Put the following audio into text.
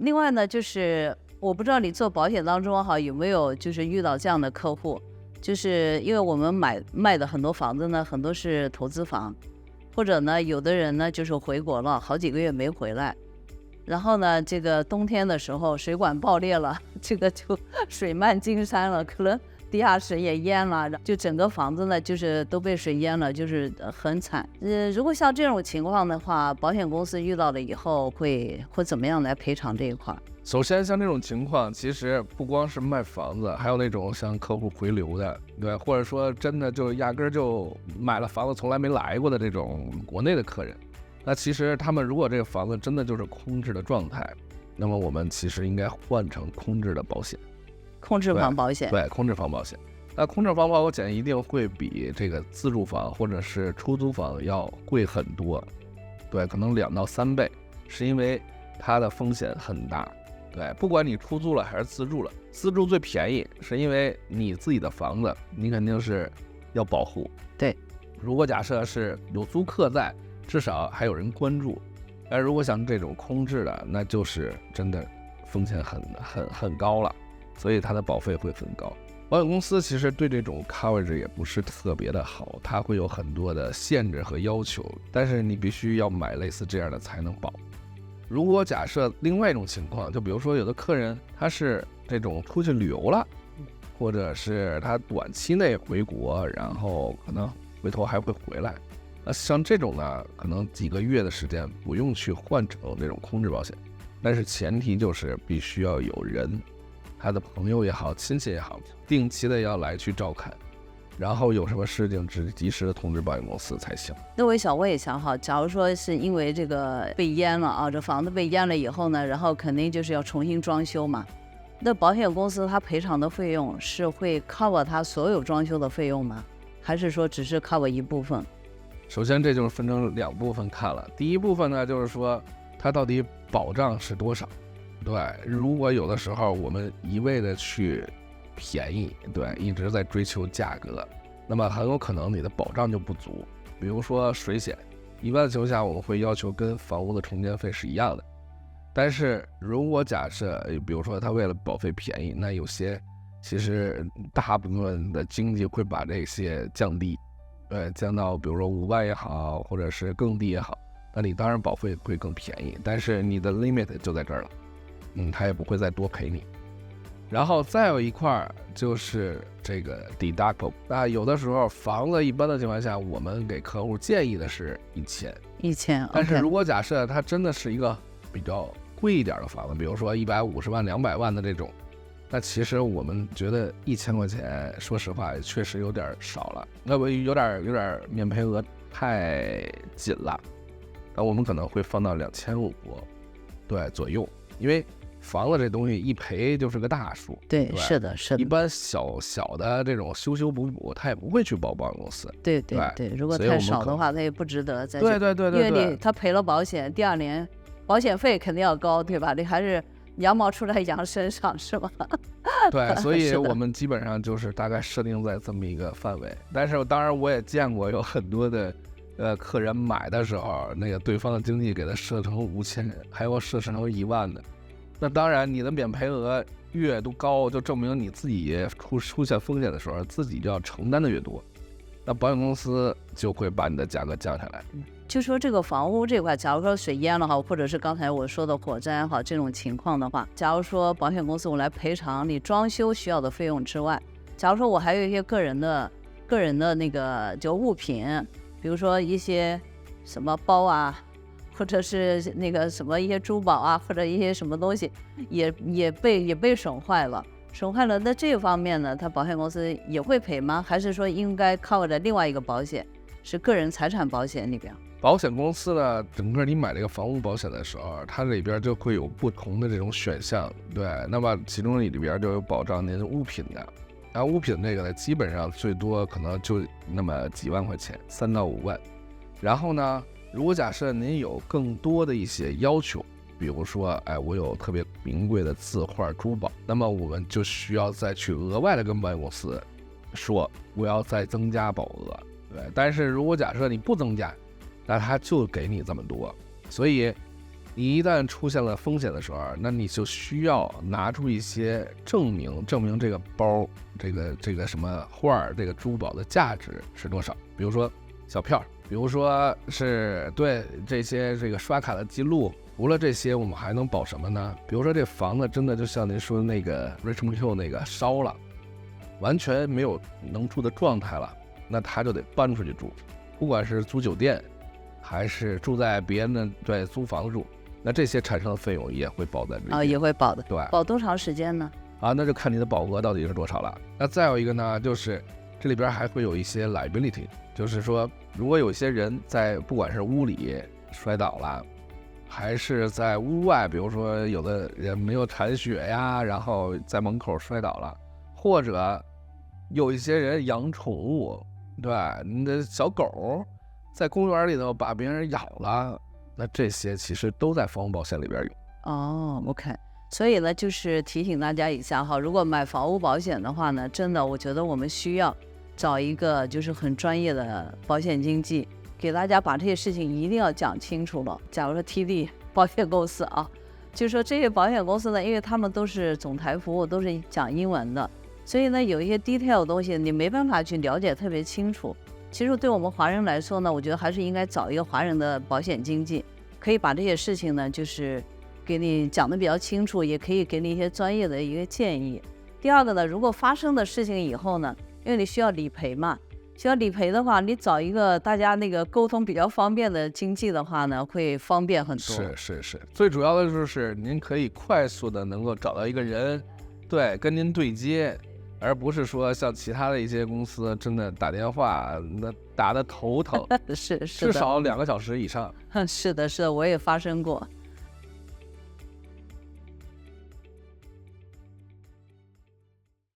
另外呢，就是我不知道你做保险当中有没有就是遇到这样的客户，就是因为我们卖的很多房子呢，很多是投资房，或者呢有的人呢就是回国了好几个月没回来，然后呢这个冬天的时候水管爆裂了，这个就水漫金山了，可能地下室也淹了，就整个房子呢就是都被水淹了，就是很惨。如果像这种情况的话，保险公司遇到了以后会怎么样来赔偿这一块？首先像这种情况，其实不光是卖房子，还有那种像客户回流的，对，或者说真的就压根儿就买了房子从来没来过的这种国内的客人，那其实他们如果这个房子真的就是空置的状态，那么我们其实应该换成空置的保险。空置房保险，对，空置房保险。那空置房保险一定会比这个自住房或者是出租房要贵很多，对，可能2到3倍，是因为它的风险很大。对，不管你出租了还是自住了，自住最便宜，是因为你自己的房子，你肯定是要保护。对，如果假设是有租客在，至少还有人关注。但如果像这种空置的，那就是真的风险很高了。所以它的保费会很高。保险公司其实对这种 coverage 也不是特别的好，它会有很多的限制和要求，但是你必须要买类似这样的才能保。如果假设另外一种情况，就比如说有的客人他是这种出去旅游了，或者是他短期内回国，然后可能回头还会回来，那像这种呢，可能几个月的时间不用去换成这种空置保险，但是前提就是必须要有人，他的朋友也好，亲戚也好，定期的要来去照看，然后有什么事情及时的通知保险公司才行。那我想问一下假如说是因为这个被淹了这房子被淹了以后呢，然后肯定就是要重新装修嘛，那保险公司它赔偿的费用是会 cover 它所有装修的费用吗？还是说只是 cover 一部分？首先这就是分成2部分看了，第一部分呢就是说它到底保障是多少。对，如果有的时候我们一味的去便宜，对，一直在追求价格，那么很有可能你的保障就不足。比如说水险，一般的情况下我们会要求跟房屋的重建费是一样的，但是如果假设比如说他为了保费便宜，那有些其实大部分的经济会把这些降低，对，降到比如说5万也好，或者是更低也好，那你当然保费会更便宜，但是你的 limit 就在这儿了，他也不会再多赔你。然后再有一块就是这个 deductible， 有的时候房子一般的情况下，我们给客户建议的是1000，但是如果假设它真的是一个比较贵一点的房子，比如说150万、200万的这种，那其实我们觉得1000块钱，说实话确实有点少了，那不有点免赔额太紧了，那我们可能会放到2500对左右，因为房子这东西一赔就是个大数。对，是的，一般小的这种修补补，他也不会去保险公司。对，如果太少的话，他也不值得再去。对，因为他赔了保险，第2年保险费肯定要高，对吧？你还是羊毛出在羊身上，是吧？对，所以我们基本上就是大概设定在这么一个范围。但是当然我也见过有很多的客人买的时候，那个对方的经纪给他设成5000，还有设成1万的。那当然你的免赔额越高，就证明你自己出现风险的时候，自己就要承担的越多，那保险公司就会把你的价格降下来。就说这个房屋这块，假如说水淹了或者是刚才我说的火灾这种情况的话，假如说保险公司我来赔偿你装修需要的费用之外，假如说我还有一些个人的那个就物品，比如说一些什么包或者是那个什么一些珠宝或者一些什么东西也被损坏了，那这方面呢，他保险公司也会赔吗？还是说应该靠着另外一个保险，是个人财产保险里边？保险公司呢，整个你买这个房屋保险的时候，它里边就会有不同的这种选项，对，那么其中里边就有保障您物品的，然后物品这个呢，基本上最多可能就那么几万块钱，3到5万。然后呢，如果假设您有更多的一些要求，比如说我有特别名贵的字画珠宝，那么我们就需要再去额外的跟保险公司说我要再增加保额，对，但是如果假设你不增加，那他就给你这么多。所以你一旦出现了风险的时候，那你就需要拿出一些证明这个包、这个什么画、这个珠宝的价值是多少。比如说小票，比如说是对这些这个刷卡的记录。除了这些，我们还能保什么呢？比如说这房子真的就像您说的那个 Richmond Hill 那个烧了，完全没有能住的状态了，那他就得搬出去住，不管是租酒店还是住在别人的租房住，那这些产生的费用也会保在这里面。也会保的。对，保多长时间呢？那就看你的保额到底是多少了。那再有一个呢，就是这里边还会有一些 liability， 就是说如果有些人在不管是屋里摔倒了，还是在屋外，比如说有的人没有铲雪呀，然后在门口摔倒了，或者有一些人养宠物，对，你的小狗在公园里头把别人咬了，那这些其实都在房屋保险里边有。OK。所以呢，就是提醒大家一下哈，如果买房屋保险的话呢，真的我觉得我们需要找一个就是很专业的保险经纪，给大家把这些事情一定要讲清楚了。假如说 TD 保险公司就是说这些保险公司呢，因为他们都是总台服务，都是讲英文的，所以呢有一些 detail 的东西你没办法去了解特别清楚。其实对我们华人来说呢，我觉得还是应该找一个华人的保险经纪，可以把这些事情呢就是给你讲得比较清楚，也可以给你一些专业的一个建议。第二个呢，如果发生的事情以后呢，因为你需要理赔嘛，需要理赔的话，你找一个大家那个沟通比较方便的经纪的话呢，会方便很多。是，最主要的就是您可以快速的能够找到一个人，对，跟您对接，而不是说像其他的一些公司真的打电话那打得头疼，是的，至少2个小时以上。是的，我也发生过。